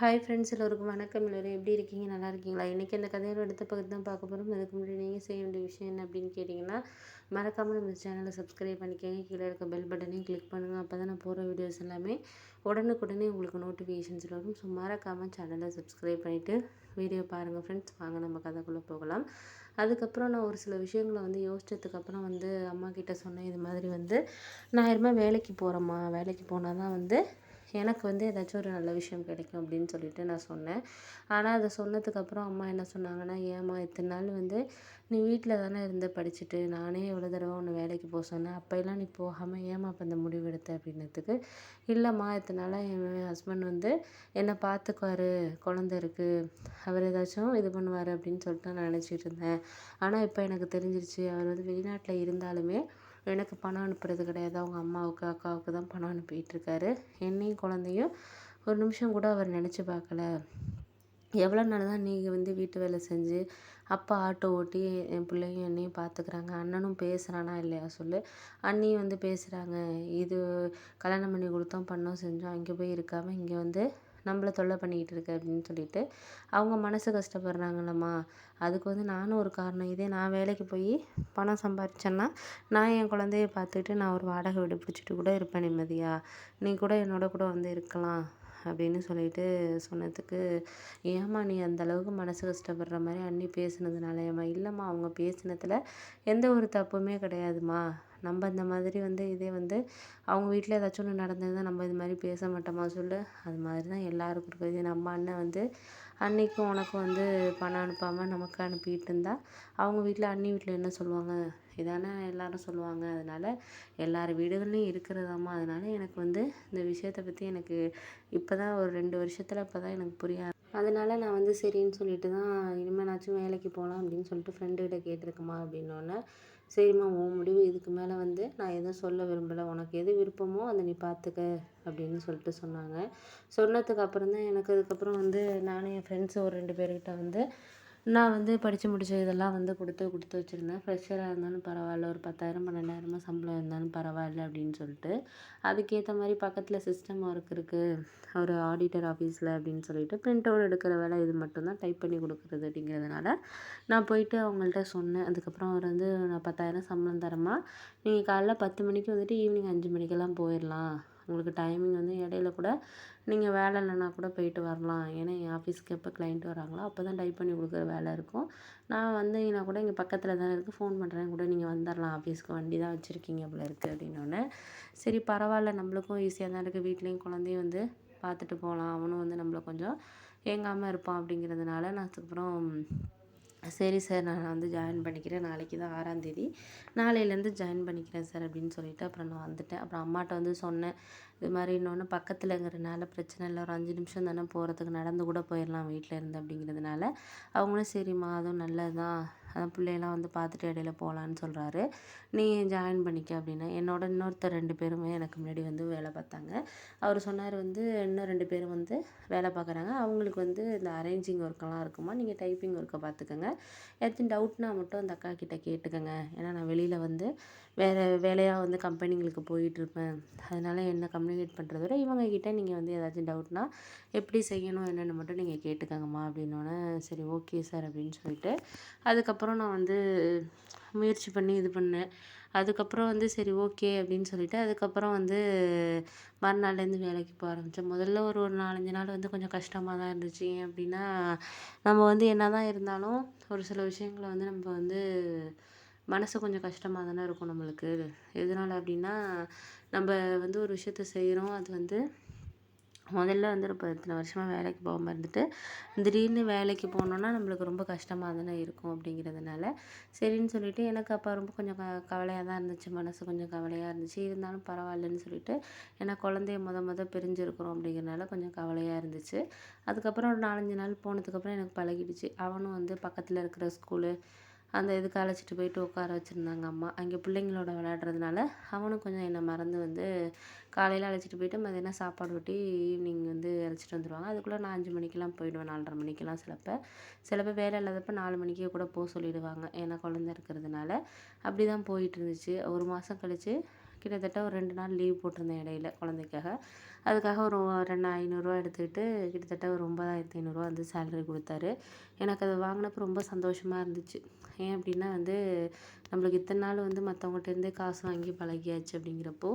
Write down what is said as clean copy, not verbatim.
Hi friends எல்லோருக்கும் வணக்கம். எல்லோரும் எப்படி இருக்கீங்க? நல்லா இருக்கீங்களா? இன்றைக்கி அந்த கதையோட அடுத்த பகுதி தான் பார்க்க போகிறோம். அதுக்கு முன்னாடி நீங்கள் செய்ய வேண்டிய விஷயம் என்ன அப்படின்னு கேட்டிங்கன்னா, மறக்காமல் நம்ம சேனலை சப்ஸ்கிரைப் பண்ணிக்கோங்க. கீழே இருக்க பெல் பட்டனையும் கிளிக் பண்ணுங்கள். அப்போ தான் நான் போகிற வீடியோஸ் எல்லாமே உடனுக்குடனே உங்களுக்கு நோட்டிஃபிகேஷன்ஸ் வரும். ஸோ மறக்காமல் சேனலை சப்ஸ்கிரைப் பண்ணிவிட்டு வீடியோ பாருங்கள் ஃப்ரெண்ட்ஸ். வாங்க நம்ம கதைக்குள்ளே போகலாம். அதுக்கப்புறம் நான் ஒரு சில விஷயங்களை யோசித்ததுக்கப்புறம் அம்மா கிட்ட சொன்னேன். இது மாதிரி நான் யாருமே வேலைக்கு போகிறேம்மா, வேலைக்கு போனால் தான் எனக்கு ஏதாச்சும் ஒரு நல்ல விஷயம் கிடைக்கும் அப்படின்னு சொல்லிட்டு நான் சொன்னேன். ஆனால் அதை சொன்னதுக்கப்புறம் அம்மா என்ன சொன்னாங்கன்னா, ஏம்மா இத்தனை நாள் நீ வீட்டில் தானே இருந்து படிச்சுட்டு, நானே எவ்வளோ தடவை உன்னை வேலைக்கு போக சொன்னேன், அப்போல்லாம் நீ போகாமல் ஏம்மா அப்போ அந்த முடிவு எடுத்த அப்படின்னதுக்கு, இல்லைம்மா இத்தனை நாளாக என் ஹஸ்பண்ட் என்னை பார்த்துக்குவாரு, குழந்த இருக்குது, அவர் ஏதாச்சும் இது பண்ணுவார் அப்படின்னு சொல்லிட்டு நான் நினச்சிட்டு இருந்தேன். ஆனால் இப்போ எனக்கு தெரிஞ்சிருச்சு, அவர் வெளிநாட்டில் இருந்தாலுமே எனக்கு பணம் அனுப்புறது கிடையாது. அவங்க அம்மாவுக்கு அக்காவுக்கு தான் பணம் அனுப்பிட்டுருக்காரு. என்னையும் குழந்தையும் ஒரு நிமிஷம் கூட அவர் நினச்சி பார்க்கல. எவ்வளோ நாள் தான் நீங்கள் வீட்டு வேலை செஞ்சு அப்பா ஆட்டோ ஓட்டி என் பிள்ளையும் என்னையும் பார்த்துக்குறாங்க. அண்ணனும் பேசுகிறானா இல்லையா சொல்லு. அண்ணியும் பேசுகிறாங்க. இது கல்யாணம் பண்ணி கொடுத்தோம், பண்ணோம், செஞ்சோம், அங்கே போய் இருக்காமல் இங்கே நம்மளை தொல்லை பண்ணிக்கிட்டு இருக்கு அப்படின்னு சொல்லிட்டு அவங்க மனசு கஷ்டப்படுறாங்கல்லம்மா. அதுக்கு நானும் ஒரு காரணம். இதே நான் வேலைக்கு போய் பணம் சம்பாரிச்சேன்னா நான் என் குழந்தைய பார்த்துக்கிட்டு நான் ஒரு வாடகை வீடு பிடிச்சிட்டு கூட இருப்பேன் நிம்மதியா. நீ கூட என்னோட கூட இருக்கலாம் அப்படின்னு சொல்லிட்டு சொன்னதுக்கு, ஏம்மா நீ அந்தளவுக்கு மனசு கஷ்டப்படுற மாதிரி அண்ணி பேசுனதுனால? ஏம்மா இல்லைம்மா, அவங்க பேசினதில் எந்த ஒரு தப்புமே கிடையாதும்மா. நம்ம இந்த மாதிரி இதே அவங்க வீட்டில் ஏதாச்சும் ஒன்று நடந்ததுன்னா நம்ம இது மாதிரி பேச மாட்டோமா சொல்லு. அது மாதிரி தான் எல்லாருக்கும் இருக்குது. இதே நம்ம அண்ணன் அன்னைக்கும் உனக்கும் பணம் அனுப்பாமல் நமக்கு அனுப்பிட்டு இருந்தா அவங்க வீட்டில் அண்ணி வீட்டில் என்ன சொல்லுவாங்க? இதானே எல்லாரும் சொல்லுவாங்க. அதனால் எல்லார் வீடுகள்லையும் இருக்கிறதாம்மா. அதனால் எனக்கு இந்த விஷயத்தை பற்றி எனக்கு இப்போ தான் ஒரு 2 வருஷத்தில் இப்போ தான் எனக்கு புரிய. அதனால் நான் சரின்னு சொல்லிட்டு தான் இனிமேலாச்சும் வேலைக்கு போகலாம் அப்படின்னு சொல்லிட்டு ஃப்ரெண்டுகிட்ட கேட்டிருக்கேம்மா அப்படின்னோடனே, சரிம்மா உன் முடிவு, இதுக்கு மேலே நான் எதுவும் சொல்ல விரும்பலை, உனக்கு எது விருப்பமோ அதை நீ பார்த்துக்க அப்படின்னு சொல்லிட்டு சொன்னாங்க. சொன்னதுக்கு அப்புறம் தான் எனக்கு அதுக்கப்புறம் நானும் என் ஃப்ரெண்ட்ஸு ஒரு 2 பேர்கிட்ட நான் படித்து முடிச்ச இதெல்லாம் கொடுத்து வச்சுருந்தேன். ஃப்ரெஷராக இருந்தாலும் பரவாயில்ல, ஒரு 10,000 12,000 சம்பளம் இருந்தாலும் பரவாயில்ல அப்படின்னு சொல்லிட்டு. அதுக்கேற்ற மாதிரி பக்கத்தில் சிஸ்டம் ஒர்க் இருக்குது, ஒரு ஆடிட்டர் ஆஃபீஸில் அப்படின்னு சொல்லிட்டு பிரிண்ட் அவுட் எடுக்கிற வேலை, இது மட்டும்தான் டைப் பண்ணி கொடுக்குறது அப்படிங்கிறதுனால நான் போயிட்டு அவங்கள்ட்ட சொன்னேன். அதுக்கப்புறம் அவர் நான் 10,000 சம்பளம் தரேம்மா, நீங்கள் காலைல 10 மணிக்கு ஈவினிங் 5 மணிக்கெல்லாம் போயிடலாம், உங்களுக்கு டைமிங் இடையில கூட நீங்கள் வேலை இல்லைன்னா கூட போயிட்டு வரலாம். ஏன்னா என் ஆஃபீஸ்க்கு எப்போ கிளைண்ட் வராங்களோ அப்போ தான் டைப் பண்ணி கொடுக்குற வேலை இருக்கும். நான் வந்தீங்கன்னா கூட இங்கே பக்கத்தில் தானே இருக்குது, ஃபோன் பண்ணுறேன் கூட நீங்கள் வந்துடலாம், ஆஃபீஸ்க்கு வண்டி தான் வச்சுருக்கீங்க போல இருக்குது அப்படின்னோடனே, சரி பரவாயில்ல, நம்மளுக்கும் ஈஸியாக தான் இருக்குது, வீட்லேயும் குழந்தையும் பார்த்துட்டு போகலாம், அவனும் நம்மள கொஞ்சம் ஏங்காமல் இருப்பான் அப்படிங்கிறதுனால நான் அதுக்கப்புறம் சரி சார், நான் ஜாயின் பண்ணிக்கிறேன், நாளைக்கு தான் 6ஆம் தேதி, நாளையிலேருந்து ஜாயின் பண்ணிக்கிறேன் சார் அப்படின்னு சொல்லிவிட்டு அப்புறம் நான் வந்துட்டேன். அப்புறம் அம்மாட்ட சொன்னேன், இது மாதிரி இன்னொன்று பக்கத்துலங்கிறனால பிரச்சனை இல்லை, ஒரு 5 நிமிஷம் தானே போகிறதுக்கு, நடந்து கூட போயிடலாம் வீட்டில் இருந்து அப்படிங்கிறதுனால அவங்களும் சரிம்மா அதுவும் நல்லது தான், அதான் பிள்ளையெல்லாம் பார்த்துட்டு இடையில போகலான்னு சொல்கிறாரு, நீ ஜாயின் பண்ணிக்க அப்படின்னு. என்னோட இன்னொருத்தர் 2 பேருமே எனக்கு முன்னாடி வேலை பார்த்தாங்க. அவர் சொன்னார், இன்னும் 2 பேரும் வேலை பார்க்குறாங்க, அவங்களுக்கு இந்த அரேஞ்சிங் ஒர்க்கெல்லாம் இருக்குமா, நீங்கள் டைப்பிங் ஒர்க்கை பார்த்துக்கோங்க, ஏதாச்சும் டவுட்னா மட்டும் அந்த அக்கா கிட்ட கேட்டுக்கோங்க, ஏன்னா நான் வெளியில் வேறு வேலையாக கம்பெனிங்களுக்கு போயிட்டுருப்பேன், அதனால் என்ன கம்யூனிகேட் பண்ணுறத விட இவங்கக்கிட்ட நீங்கள் ஏதாச்சும் டவுட்னா எப்படி செய்யணும் என்னென்னு மட்டும் நீங்கள் கேட்டுக்கோங்கம்மா அப்படின்னோடனே, சரி ஓகே சார் அப்படின்னு சொல்லிட்டு அதுக்கப்புறம் நான் முயற்சி பண்ணி இது பண்ணேன். அதுக்கப்புறம் சரி ஓகே அப்படின்னு சொல்லிட்டு அதுக்கப்புறம் மறுநாள்லேருந்து வேலைக்கு போக ஆரம்பித்தேன். முதல்ல ஒரு 4, 5 நாள் கொஞ்சம் கஷ்டமாக தான் இருந்துச்சு. ஏன் அப்படின்னா, நம்ம என்ன தான் இருந்தாலும் ஒரு சில விஷயங்கள நம்ம மனசு கொஞ்சம் கஷ்டமாக தானே இருக்கும் நம்மளுக்கு. எதனால அப்படின்னா, நம்ம ஒரு விஷயத்த செய்கிறோம், அது முதல்ல இப்போ இத்தனை வருஷமாக வேலைக்கு போகாம இருந்துட்டு திடீர்னு வேலைக்கு போனோன்னா நம்மளுக்கு ரொம்ப கஷ்டமாக தானே இருக்கும் அப்படிங்கிறதுனால, சரின்னு சொல்லிட்டு எனக்கு அப்போ ரொம்ப கொஞ்சம் கவலையாக தான் இருந்துச்சு, மனசு கொஞ்சம் கவலையாக இருந்துச்சு. இருந்தாலும் பரவாயில்லன்னு சொல்லிட்டு, ஏன்னா குழந்தைய பிரிஞ்சிருக்கிறோம் அப்படிங்கிறனால கொஞ்சம் கவலையாக இருந்துச்சு. அதுக்கப்புறம் ஒரு 4, 5 நாள் போனதுக்கப்புறம் எனக்கு பழகிடுச்சு. அவனும் பக்கத்தில் இருக்கிற ஸ்கூலு அந்த இதுக்கு அழைச்சிட்டு போயிட்டு உட்கார வச்சுருந்தாங்க அம்மா. அங்கே பிள்ளைங்களோட விளையாடுறதுனால அவனும் கொஞ்சம் என்னை மறந்து காலையில் அழைச்சிட்டு போயிட்டு மதியானம் சாப்பாடு ஊட்டி ஈவினிங் அழைச்சிட்டு வந்துடுவாங்க. அதுக்குள்ளே நான் 5 மணிக்கெல்லாம் போயிடுவேன், 4:30 மணிக்கெல்லாம் சிலப்போ வேலை இல்லாதப்போ 4 மணிக்கே கூட சொல்லிடுவாங்க, ஏன்னா குழந்த இருக்கிறதுனால. அப்படி தான் போயிட்டுருந்துச்சு. 1 மாதம் கழிச்சு கிட்டத்தட்ட ஒரு 2 நாள் லீவ் போட்டிருந்தேன் இடையில குழந்தைக்காக. அதுக்காக ஒரு 500 எடுத்துக்கிட்டு கிட்டத்தட்ட ஒரு 9,500 வந்து சேலரி குடுத்தாரு. எனக்கு அது வாங்கினப்போ ரொம்ப சந்தோஷமா இருந்துச்சு. ஏன் அப்டின்னா வந்து, நம்மளுக்கு இத்தன நாள் வந்து மத்தவங்கட்டேருந்து காசு வாங்கி பழகியாச்சு அப்படிங்கிறப்போ,